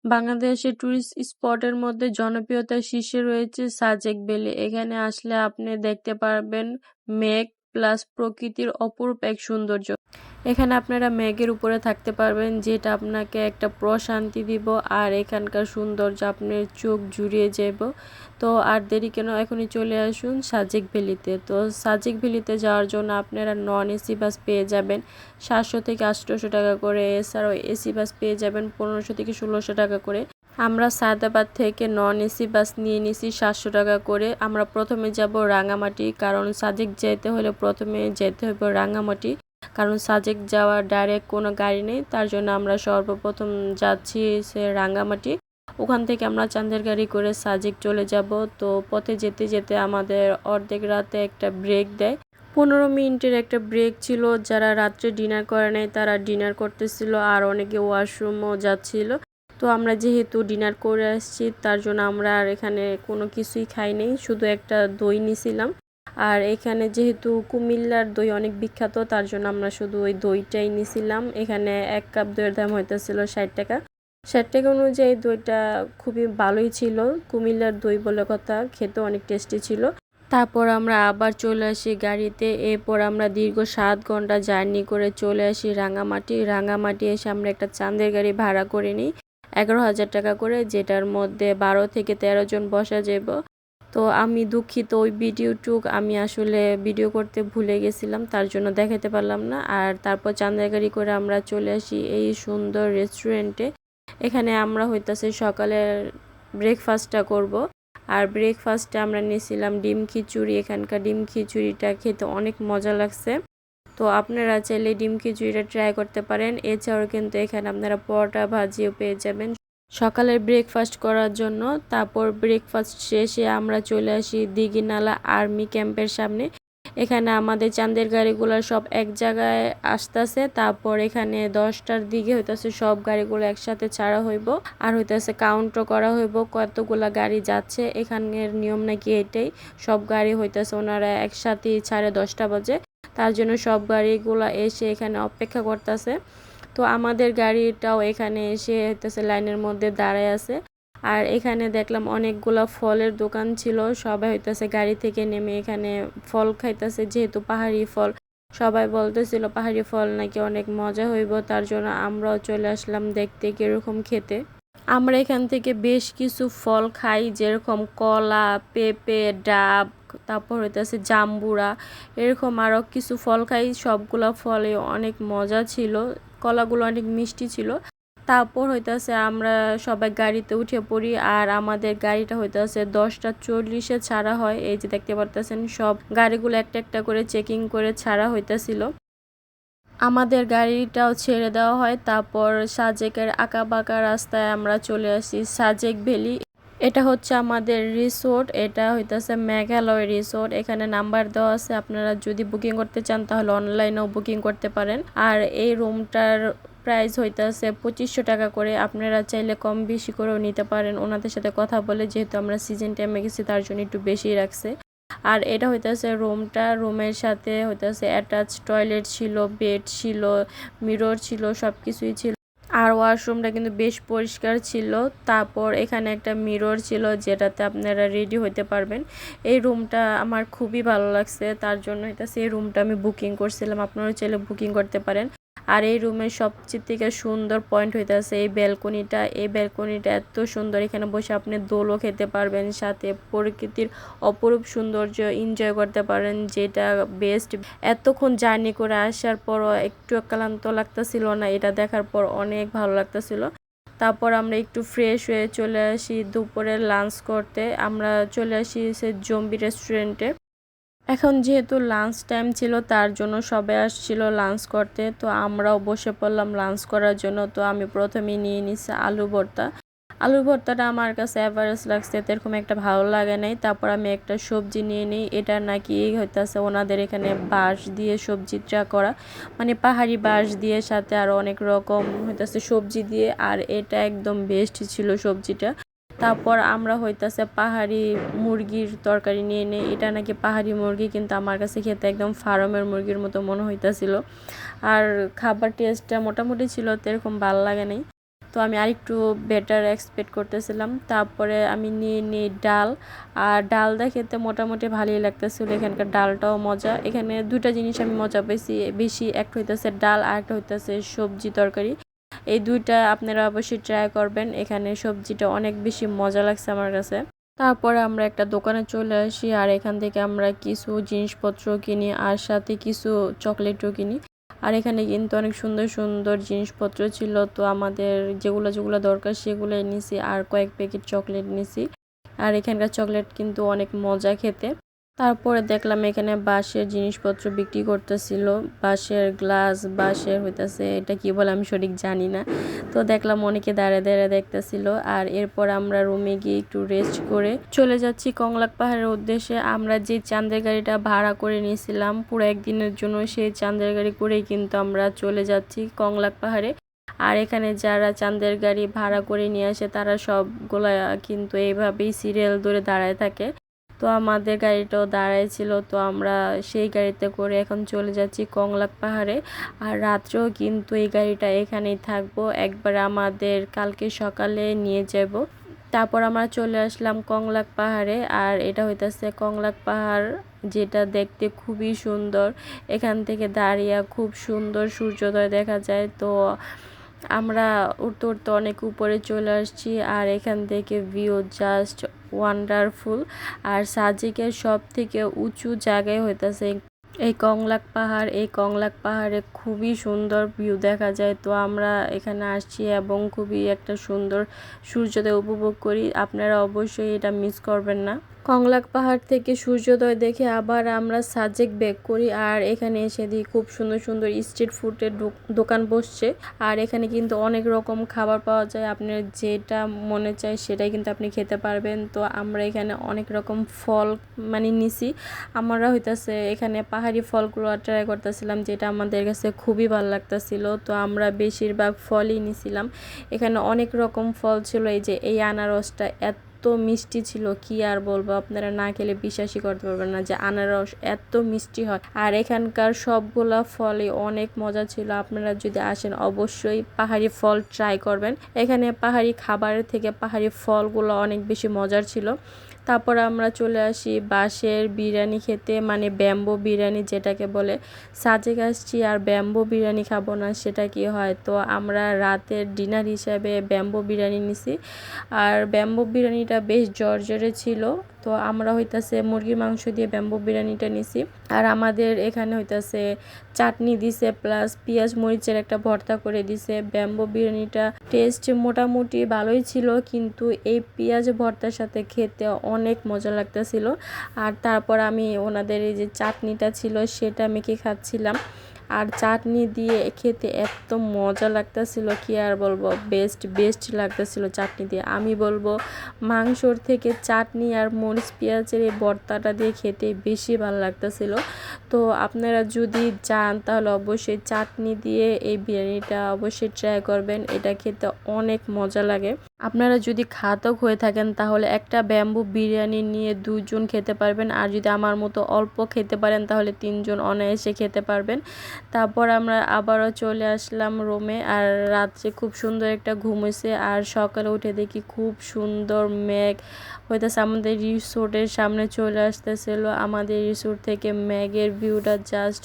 বাংলাদেশের টুরিস্ট স্পটের মধ্যে জনপ্রিয়তার শীর্ষে রয়েছে সাজেক ভ্যালি। এখানে আসলে আপনি দেখতে পারবেন মেঘ প্লাস প্রকৃতির অপরূপ এক সৌন্দর্য। এখানে আপনারা মেঘের উপরে থাকতে পারবেন, যেটা আপনাকে একটা প্রশান্তি দিব আর এখানকার সৌন্দর্য আপনার চোখ জুড়িয়ে যাব। তো আর দেরি কেন, এখনই চলে আসুন সাজেক ভ্যালিতে। তো সাজেক ভ্যালিতে যাওয়ার জন্য আপনারা নন এসি বাস পেয়ে যাবেন 700 থেকে 800 টাকা করে, এছাড়াও এসি বাস পেয়ে যাবেন 1500 থেকে 1600 টাকা করে। আমরা সায়দাবাদ থেকে নন এসি বাস নিয়ে নিছি 700 টাকা করে। আমরা প্রথমে যাব রাঙামাটি, কারণ সাজেক যেতে হলে প্রথমে যেতে হবে রাঙামাটি, কারণ সাজেক যাওয়ার ডাইরেক্ট কোনো গাড়ি নেই। তার জন্য আমরা সর্বপ্রথম যাচ্ছি সে রাঙামাটি। ওখান থেকে আমরা চাঁদের গাড়ি করে সাজেক চলে যাব। তো পথে যেতে যেতে আমাদের অর্ধেক রাতে একটা ব্রেক দেয়, 15 মিনিটের একটা ব্রেক ছিল। যারা রাত্রে ডিনার করে নাই তারা ডিনার করতেছিল, আর অনেকে ওয়াশরুমও যাচ্ছিল। তো আমরা যেহেতু ডিনার করে আসছি তার জন্য আমরা আর এখানে কোনো কিছুই খাই নাই, শুধু একটা দই নিছিলাম। আর এখানে যেহেতু কুমিল্লার দই অনেক বিখ্যাত, তার জন্য আমরা শুধু ওই দইটাই নিছিলাম। এখানে এক কাপ দইয়ের দাম হইতেছিল 60 টাকা। 60 টাকা অনুযায়ী দইটা খুবই ভালোই ছিল, কুমিল্লার দই বলে কথা, খেতে অনেক টেস্টি ছিল। তারপর আমরা আবার চলে আসি গাড়িতে। এরপর আমরা দীর্ঘ 7 ঘন্টা জার্নি করে চলে আসি রাঙামাটি। রাঙামাটি এসে আমরা একটা চাঁদের গাড়ি ভাড়া করে নিই 11,000 টাকা করে, যেটার মধ্যে 12 থেকে 13 জন বসা যাব। তো আমি দুঃখিত, ওই ভিডিওটুক আমি আসলে ভিডিও করতে ভুলে গেছিলাম, তার জন্য দেখাতে পারলাম না। আর তারপর চাঁদের গাড়ি করে আমরা চলে আসি এই সুন্দর রেস্টুরেন্টে। এখানে আমরা হইতাছে সকালের ব্রেকফাস্টটা করব। আর ব্রেকফাস্টে আমরা নিয়েছিলাম ডিম খিচুড়ি। এখানকার ডিম খিচুড়িটা খেতে অনেক মজা লাগছে। তো আপনারা চাইলে ডিম খিচুড়িটা ট্রাই করতে পারেন। এছাড়াও কিন্তু এখানে আপনারা পরোটা ভাজিও পেয়ে যাবেন সকালের ব্রেকফাস্ট করার জন্য। তারপর ব্রেকফাস্ট শেষে আমরা চলে আসি দিঘিনালা আর্মি ক্যাম্পের সামনে। এখানে আমাদের চাঁদের গাড়িগুলো সব এক জায়গায় আসতেছে। তারপর এখানে 10টার দিকে হইতেছে সব গাড়িগুলো একসাথে ছাড়া হইব, আর হইতেছে কাউন্টও করা হইব কতগুলা গাড়ি যাচ্ছে। এখানের নিয়ম নাকি এটাই, সব গাড়ি হইতেছে ওনারা একসাথে ছাড়ে 10টা বাজে, তার জন্য সব গাড়িগুলো এসে এখানে অপেক্ষা করতেছে। তো আমাদের গাড়িটাও এখানে এসে হইতেছে লাইনের মধ্যে দাঁড়ায় আছে। আর এখানে দেখলাম অনেকগুলা ফলের দোকান ছিল, সবাই হইতেছে গাড়ি থেকে নেমে এখানে ফল খাইতেছে, যেহেতু পাহাড়ি ফল। সবাই বলতেছিল পাহাড়ি ফল নাকি অনেক মজা হইব, তার জন্য আমরাও চলে আসলাম দেখতে কিরকম খেতে। আমরা এখান থেকে বেশ কিছু ফল খাই, যেরকম কলা, পেঁপে, ডাব, তারপর হইতেছে জাম্বুরা, এরকম আরও কিছু ফল খাই। সবগুলা ফলে অনেক মজা ছিল, কলাগুলো অনেক মিষ্টি ছিল। তারপর হইতেছে আমরা সবাই গাড়িতে উঠে পড়ি, আর আমাদের গাড়িটা হইতেছে 10টা 40-এ ছাড়া হয়। এই যে দেখতে পারতেছেন সব গাড়িগুলো একটা একটা করে চেকিং করে ছাড়া হইতেছিল। আমাদের গাড়িটাও ছেড়ে দেওয়া হয়। তারপর সাজেকের আঁকাবাঁকা রাস্তায় আমরা চলে আসি সাজেক ভ্যালি। এটা হচ্ছে আমাদের রিসোর্ট, এটা হইতেছে মেঘালয় রিসোর্ট। এখানে নাম্বার দেওয়া আছে, আপনারা যদি বুকিং করতে চান তাহলে অনলাইনেও বুকিং করতে পারেন। আর এই রুমটার প্রাইস হইতেছে 2500 টাকা করে। আপনারা চাইলে কম বেশি করেও নিতে পারেন ওনাদের সাথে কথা বলে, যেহেতু আমরা সিজন টাইমে গেছি তার জন্য একটু বেশি রাখছে। আর এটা হইতেছে রুমটা, রুমের সাথে হইতেছে অ্যাটাচ টয়লেট ছিল, বেড ছিল, মিরর ছিল, সব কিছুই ছিল। আর ওয়াশরুমটা কিন্তু বেশ পরিষ্কার ছিল। তারপর এখানে একটা মিরর ছিল যেটাতে আপনারা রেডি হতে পারবেন। এই রুমটা আমার খুবই ভালো লাগছে, তার জন্য হইতেছে এই রুমটা আমি বুকিং করছিলাম, আপনারা চাইলে বুকিং করতে পারেন। আর এই রুমের সবচেয়ে থেকে সুন্দর পয়েন্ট হইতেছে এই ব্যালকনিটা। এই ব্যালকনিটা এত সুন্দর, এখানে বসে আপনি দোলও খেতে পারবেন, সাথে প্রকৃতির অপরূপ সৌন্দর্য এনজয় করতে পারেন, যেটা বেস্ট। এতক্ষণ জার্নি করে আসার পরও একটু ক্লান্ত লাগতেছিল না, এটা দেখার পর অনেক ভালো লাগতেছিল। তারপর আমরা একটু ফ্রেশ হয়ে চলে আসি দুপুরে লাঞ্চ করতে। আমরা চলে আসি সে জম্বি রেস্টুরেন্টে। এখন যেহেতু লাঞ্চ টাইম ছিল তার জন্য সবাই আসছিল লাঞ্চ করতে, তো আমরাও বসে পড়লাম লাঞ্চ করার জন্য। তো আমি প্রথমেই নিয়ে নিচ্ছি আলু ভর্তা। আলু ভর্তাটা আমার কাছে অ্যাভারেজ লাগছে, এরকম একটা ভালো লাগে নাই। তারপর আমি একটা সবজি নিয়ে নিই, এটা নাকি হইতেছে ওনাদের এখানে বাঁশ দিয়ে সবজিটা করা, মানে পাহাড়ি বাঁশ দিয়ে, সাথে আরও অনেক রকম হইতেছে সবজি দিয়ে। আর এটা একদম বেস্ট ছিল সবজিটা। তারপর আমরা হইতাছে পাহাড়ি মুরগির তরকারি নিয়ে নেই, এটা নাকি পাহাড়ি মুরগি, কিন্তু আমার কাছে খেতে একদম ফার্মের মুরগির মতো মনে হইতাছিল। আর খাবার টেস্টটা মোটামুটি ছিল, তো এরকম ভালো লাগে নাই। তো আমি আরেকটু বেটার এক্সপেক্ট করতেছিলাম। তারপরে আমি নিয়ে নিই ডাল, আর ডালটা খেতে মোটামুটি ভালোই লাগতেছিল। এখানকার ডালটাও মজা। এখানে দুইটা জিনিস আমি মজা পেয়েছি বেশি, একটা হইতেছে ডাল আর একটা হইতেছে সবজি তরকারি। এই দুইটা আপনারা অবশ্যই ট্রাই করবেন। এখানে সবজিটা অনেক বেশি মজা লাগছে আমার কাছে। তারপরে আমরা একটা দোকানে চলে আসি, আর এখান থেকে আমরা কিছু জিনিসপত্র কিনি আর সাথে কিছু চকলেটও কিনি। আর এখানে কিন্তু অনেক সুন্দর সুন্দর জিনিসপত্র ছিল, তো আমাদের যেগুলো যেগুলো দরকার সেগুলোই নিছি, আর কয়েক প্যাকেট চকলেট নিছি। আর এখানকার চকলেট কিন্তু অনেক মজা খেতে। তারপরে দেখলাম এখানে বাঁশের জিনিসপত্র বিক্রি করতেছিল, বাঁশের গ্লাস, বাঁশের হইতাছে এটা কি বলে আমি সঠিক জানি না। তো দেখলাম অনেকে দাঁড়িয়ে দাঁড়িয়ে দেখতেছিল। আর এরপর আমরা রুমে গিয়ে একটু রেস্ট করে চলে যাচ্ছি কংলাক পাহাড়ের উদ্দেশ্যে। আমরা যে চাঁদের গাড়িটা ভাড়া করে নিয়েছিলাম পুরো একদিনের জন্য, সেই চাঁদের গাড়ি করেই কিন্তু আমরা চলে যাচ্ছি কংলাক পাহাড়ে। আর এখানে যারা চাঁদের গাড়ি ভাড়া করে নিয়ে আসে তারা সবগুলা কিন্তু এইভাবেই সিরিয়াল ধরে দাঁড়ায় থাকে। তো আমাদের গাড়িটাও দাঁড়ায় ছিল, তো আমরা সেই গাড়িতে করে এখন চলে যাচ্ছি কংলাক পাহাড়ে। আর রাত্রেও কিন্তু এই গাড়িটা এখানেই থাকবো, একবার আমাদের কালকে সকালে নিয়ে যাব। তারপর আমরা চলে আসলাম কংলাক পাহাড়ে। আর এটা হইতাছে কংলাক পাহাড়, যেটা দেখতে খুবই সুন্দর। এখান থেকে দাঁড়িয়ে খুব সুন্দর সূর্যোদয় দেখা যায়। তো আমরা উঠতে উঠতে অনেক উপরে চলে আসছি, আর এখান থেকে ভিউ জাস্ট ওয়ান্ডারফুল। আর সাজেকের সব থেকে উঁচু জায়গায় হইতাছে এই কংলাক পাহাড়। এই কংলাক পাহাড়ে খুবই সুন্দর ভিউ দেখা যায়। তো আমরা এখানে আসছি এবং খুবই একটা সুন্দর সূর্যোদয় উপভোগ করি। আপনারা অবশ্যই এটা মিস করবেন না। কংলাক পাহাড় থেকে সূর্যোদয় দেখে আবার আমরা সাজেক ব্যাক করি, আর এখানে এসে দেখি খুব সুন্দর সুন্দর স্ট্রিট ফুডের দোকান বসছে। আর এখানে কিন্তু অনেক রকম খাবার পাওয়া যায়, আপনার যেটা মনে চায় সেটাই কিন্তু আপনি খেতে পারবেন। তো আমরা এখানে অনেক রকম ফল নিছি। আমরা হইতাছে এখানে পাহাড়ি ফলগুলো ট্রাই করতেছিলাম, যেটা আমাদের কাছে খুবই ভালো লাগতেছিল। তো আমরা বেশিরভাগ ফলই নিছিলাম। এখানে অনেক রকম ফল ছিল। এই যে এই আনারসটা এত মিষ্টি ছিল, কি আর বলবো, আপনারা না খেলে বিশ্বাসই করতে পারবেন না যে আনারস এত মিষ্টি হয়। আর এখানকার সবগুলা ফলই অনেক মজা ছিল। আপনারা যদি আসেন অবশ্যই পাহাড়ি ফল ট্রাই করবেন। এখানে পাহাড়ি খাবারের থেকে পাহাড়ি ফলগুলো অনেক বেশি মজার ছিল। তারপর আমরা চলে আসি বাঁশের বিরিয়ানি খেতে, ব্যাম্বো বিরিয়ানি যেটাকে বলে। সাজেক আসছি আর ব্যাম্বো বিরিয়ানি খাবো না, সেটা কি হয়? তো আমরা রাতের ডিনার হিসাবে ব্যাম্বো বিরিয়ানি নিছি। আর ব্যাম্বো বিরিয়ানিটা বেশ জর্জরে ছিল। তো আমরা হইতাছে মুরগির মাংস দিয়ে ব্যাম্বো বিরিয়ানিটা নিছি। আর আমাদের এখানে হইতাছে চাটনি দিছে, প্লাস পেঁয়াজ মরিচের একটা ভর্তা করে দিছে। ব্যাম্বো বিরিয়ানিটা টেস্ট মোটামুটি ভালোই ছিল, কিন্তু এই পেঁয়াজ ভর্তার সাথে খেতে অনেক মজা লাগতেছিল। আর তারপর আমি ওনাদের এই যে চাটনিটা ছিল সেটা মেখে খাচ্ছিলাম। আর চাটনি দিয়ে খেতে এত মজা লাগতেছিল, কি আর বলবো, বেস্ট লাগতেছিল চাটনি দিয়ে। আমি বলবো মাংসর থেকে চাটনি আর মরিচ পেঁয়াজের এই ভর্তাটা দিয়ে খেতে বেশি ভালো লাগতেছিল। তো আপনারা যদি যান তাহলে অবশ্যই চাটনি দিয়ে এই বিরিয়ানিটা অবশ্যই ট্রাই করবেন, এটা খেতে অনেক মজা লাগে। আপনারা যদি ঘাতক হয়ে থাকেন তাহলে একটা ব্যাম্বু বিরিয়ানি নিয়ে 2 জন খেতে পারবেন, আর যদি আমার মতো অল্প খেতে পারেন তাহলে 3 জন অনায়াসে খেতে পারবেন। তারপর আমরা আবারও চলে আসলাম রুমে, আর রাত্রে খুব সুন্দর একটা ঘুম হয়েছে। আর সকালে উঠে দেখি খুব সুন্দর মেঘ হইতেছে, আমাদের রিসোর্টের সামনে চলে আসতেছিল। আমাদের রিসোর্ট থেকে মেঘের ভিউটা জাস্ট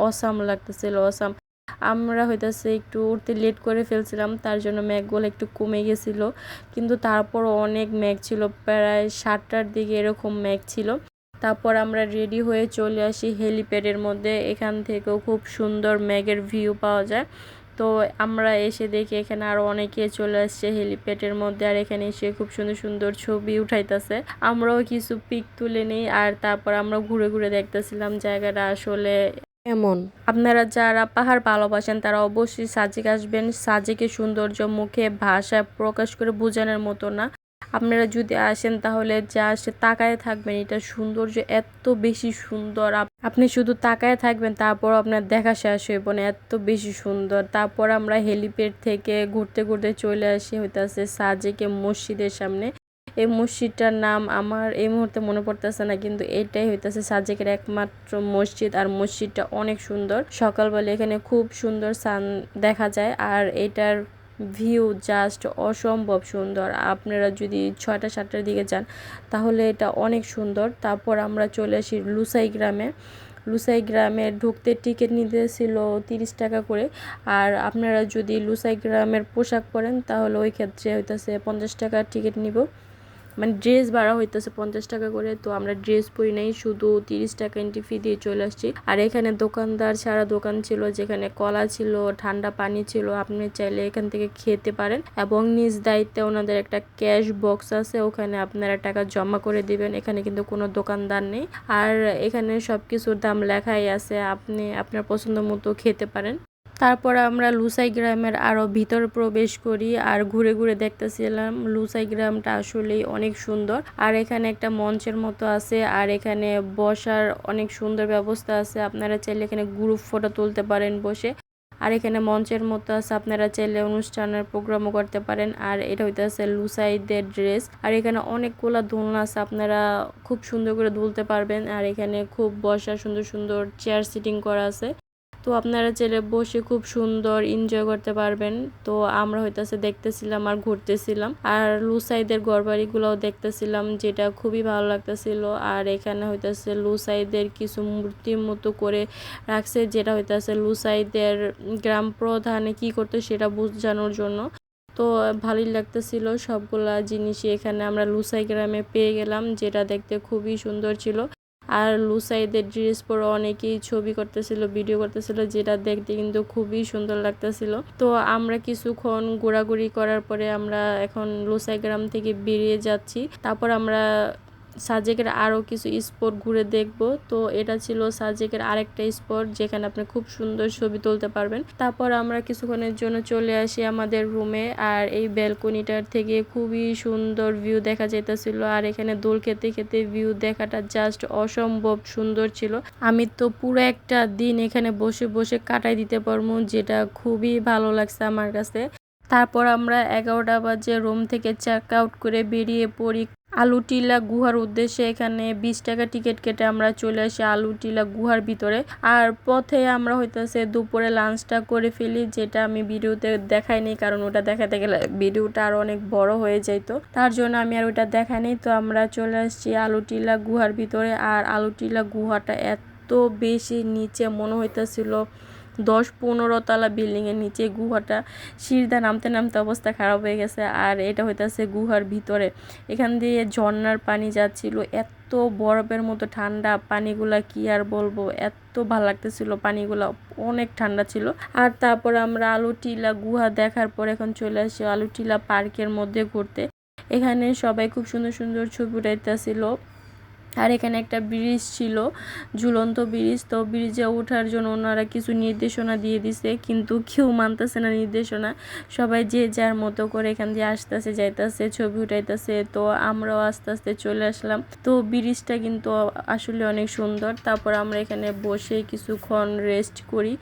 অসাম লাগতেছিল, অসাম। আমরা হইতাছে একটু উঠতে লেট করে ফেলছিলাম, তার জন্য মেঘগুলো একটু কমে গেছিল, কিন্তু তারপরও অনেক মেঘ ছিল, প্রায় 7টার দিকে এরকম মেঘ ছিল। তারপর আমরা রেডি হয়ে চলে আসি হেলিপ্যাডের মধ্যে। এখান থেকেও খুব সুন্দর মেঘের ভিউ পাওয়া যায়। তো আমরা এসে দেখি এখানে আরো অনেকে চলে আসছে হেলিপ্যাডের মধ্যে, আর এখানে এসে খুব সুন্দর সুন্দর ছবি উঠাইতেছে। আমরাও কিছু পিক তুলে নিই, আর তারপর আমরা ঘুরে ঘুরে দেখতেছিলাম জায়গাটা আসলে এমন। আপনারা যারা পাহাড় ভালোবাসেন তারা অবশ্যই সাজেক আসবেন। সাজেকের সৌন্দর্য মুখে ভাষায় প্রকাশ করে বোঝানোর মতো না। আপনারা যদি আসেন তাহলে জাস্ট তাকায় থাকবেন, এটা সৌন্দর্য এত বেশি সুন্দর, আপনি শুধু তাকায় থাকবেন তারপর আপনার দেখা শেষ হইব না, এত বেশি সুন্দর। তারপর আমরা হেলিপ্যাড থেকে ঘুরতে ঘুরতে চলে আসি হইতাছে সাজেকে মসজিদের সামনে। এই মসজিদটার নাম আমার এই মুহূর্তে মনে পড়তেছে না, কিন্তু এটাই হইতেছে সাজেকের একমাত্র মসজিদ। আর মসজিদটা অনেক সুন্দর, সকালবেলা এখানে খুব সুন্দর সান দেখা যায়। আর এটার ভিউ জাস্ট অসম্ভব সুন্দর। আপনারা যদি 6টা-7টার দিকে যান তাহলে এটা অনেক সুন্দর। তারপর আমরা চলে আসি লুসাই গ্রামে। লুসাই গ্রামে ঢুকতে টিকিট নিতেছিল 30 টাকা করে। আর আপনারা যদি লুসাই গ্রামের পোশাক পরেন তাহলে ওই ক্ষেত্রে হইতেছে 50 টাকা টিকিট নিব, মানে ড্রেস ভাড়া হইতেছে 50 টাকা করে। তো আমরা ড্রেস পরি নাই, শুধু 30 টাকা এন্ট্রি ফি দিয়ে চলে আসছি। আর এখানে দোকানদার সারা দোকান ছিল, যেখানে কলা ছিল, ঠান্ডা পানি ছিল, আপনি চাইলে এখান থেকে খেতে পারেন। এবং নিজ দায়িত্বে ওনাদের একটা ক্যাশ বক্স আছে, ওখানে আপনারা টাকা জমা করে দিবেন। এখানে কিন্তু কোনো দোকানদার নেই। আর এখানে সব কিছুর দাম লেখাই আছে, আপনি আপনার পছন্দ মতো খেতে পারেন। তারপর আমরা লুসাই গ্রামের আরও ভিতরে প্রবেশ করি আর ঘুরে ঘুরে দেখতেছিলাম। লুসাই গ্রামটা আসলেই অনেক সুন্দর। আর এখানে একটা মঞ্চের মতো আছে, আর এখানে বসার অনেক সুন্দর ব্যবস্থা আছে। আপনারা চাইলে এখানে গ্রুপ ফটো তুলতে পারেন বসে। আর এখানে মঞ্চের মতো আছে, আপনারা চাইলে অনুষ্ঠানের প্রোগ্রামও করতে পারেন। আর এটা হইতেছে লুসাইদের ড্রেস। আর এখানে অনেকগুলো দোলনা আছে, আপনারা খুব সুন্দর করে দুলতে পারবেন। আর এখানে খুব বসার সুন্দর সুন্দর চেয়ার সিটিং করা আছে, তো আপনারা চাইলে বসে খুব সুন্দর এনজয় করতে পারবেন। তো আমরা হইতেছে দেখতেছিলাম আর ঘুরতেছিলাম, আর লুসাইদের ঘরবাড়িগুলোও দেখতেছিলাম, যেটা খুবই ভালো লাগতেছিল। আর এখানে হইতেছে লুসাইদের কিছু মূর্তির মতো করে রাখছে, যেটা হইতেছে লুসাইদের গ্রাম প্রধানে কি করতো সেটা বোঝানোর জন্য। তো ভালোই লাগতেছিল সবগুলা জিনিসই এখানে আমরা লুসাই গ্রামে পেয়ে গেলাম, যেটা দেখতে খুবই সুন্দর ছিল। আর লুসাইদের ড্রেস পরে অনেকেই ছবি করতেছিল, ভিডিও করতেছিল, যেটা দেখতে কিন্তু খুবই সুন্দর লাগতেছিল। তো আমরা কিছুক্ষণ ঘোরাঘুরি করার পরে আমরা এখন লুসাই গ্রাম থেকে বেরিয়ে যাচ্ছি। তারপর আমরা সাজেকের আরও কিছু স্পট ঘুরে দেখব। তো এটা ছিল সাজেকের আরেকটা স্পট, যেখানে আপনি খুব সুন্দর ছবি তুলতে পারবেন। তারপর আমরা কিছুক্ষণের জন্য চলে আসি আমাদের রুমে। আর এই ব্যালকনিটার থেকে খুবই সুন্দর ভিউ দেখা যাইতেছিল। আর এখানে দোল খেতে খেতে ভিউ দেখাটা জাস্ট অসম্ভব সুন্দর ছিল। আমি তো পুরো একটা দিন এখানে বসে বসে কাটাই দিতে পারবো, যেটা খুবই ভালো লাগছে আমার কাছে। তারপর আমরা 11টা বাজে রুম থেকে চেক আউট করে বেরিয়ে পড়ি আলুটিলা গুহার উদ্দেশ্যে। এখানে 20 টাকা টিকিট কেটে আমরা চলে আসি আলুটিলা গুহার ভিতরে। আর পথে আমরা হইতেছে দুপুরে লাঞ্চটা করে ফেলি, যেটা আমি ভিডিওতে দেখাইনি, কারণ ওটা দেখাতে গেলে ভিডিওটা আর অনেক বড় হয়ে যাইতো, তার জন্য আমি আর ওটা দেখাইনি। তো আমরা চলে আসছি আলুটিলা গুহার ভিতরে। আর আলুটিলা গুহাটা এত বেশি নিচে, মনে হইতেছিল 10-15 তলা বিল্ডিংয়ের নিচে গুহাটা। সিঁড়িটা নামতে নামতে অবস্থা খারাপ হয়ে গেছে। আর এটা হইতেছে গুহার ভিতরে, এখান দিয়ে ঝর্ণার পানি যাচ্ছিল, এত বরফের মতো ঠান্ডা পানিগুলা, কি আর বলবো, এত ভালো লাগতেছিল পানিগুলা, অনেক ঠান্ডা ছিল। আর তারপর আমরা আলুটিলা গুহা দেখার পর এখন চলে আসি আলুটিলা পার্কের মধ্যে ঘুরতে। এখানে সবাই খুব সুন্দর সুন্দর ছবি উঠাইতেছিল। আর এখানে একটা ব্রিজ ছিল, ঝুলন্ত ব্রিজ। তো ব্রিজে ওঠার জন্য ওনারা কিছু নির্দেশনা দিয়ে দিছে, কিন্তু কেউ মানতেছে না নির্দেশনা। সবাই যে যার মতো করে এখান দিয়ে আসতেছে যাইতেছে, ছবি উঠাইতেছে। তো আমরাও আস্তে আস্তে চলে আসলাম। তো ব্রিজটা কিন্তু আসলে অনেক সুন্দর। তারপর আমরা এখানে বসে কিছুক্ষণ রেস্ট করি।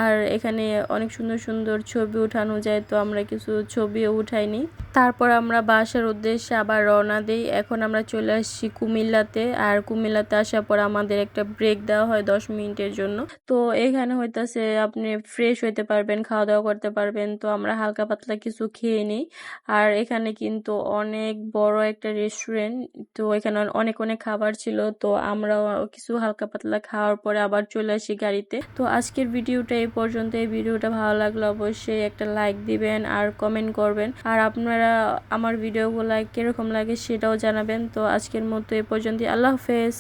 আর এখানে অনেক সুন্দর সুন্দর ছবি উঠানো যায়, তো আমরা কিছু ছবিও উঠাইনি। তারপর আমরা বাসার উদ্দেশ্যে আবার রওনা দিই। এখন আমরা চলে আসছি কুমিল্লাতে। আর কুমিল্লাতে আসার পর আমাদের একটা ব্রেক দেওয়া হয় 10 মিনিটের জন্য। তো এখানে হইতাছে আপনি ফ্রেশ হইতে পারবেন, খাওয়া দাওয়া করতে পারবেন। তো আমরা হালকা পাতলা কিছু খেয়ে নিই। আর এখানে কিন্তু অনেক বড় একটা রেস্টুরেন্ট, তো এখানে অনেক অনেক খাবার ছিল। তো আমরা কিছু হালকা পাতলা খাওয়ার পরে আবার চলে আসি গাড়িতে। তো আজকের ভিডিওটা এই পর্যন্ত। এই ভিডিওটা ভালো লাগলে অবশ্যই একটা লাইক দিবেন আর কমেন্ট করবেন। আর আপনারা আমার ভিডিওগুলো কিরকম লাগে সেটাও জানাবেন। তো আজকের মতো এই পর্যন্ত, আল্লাহ হাফেজ।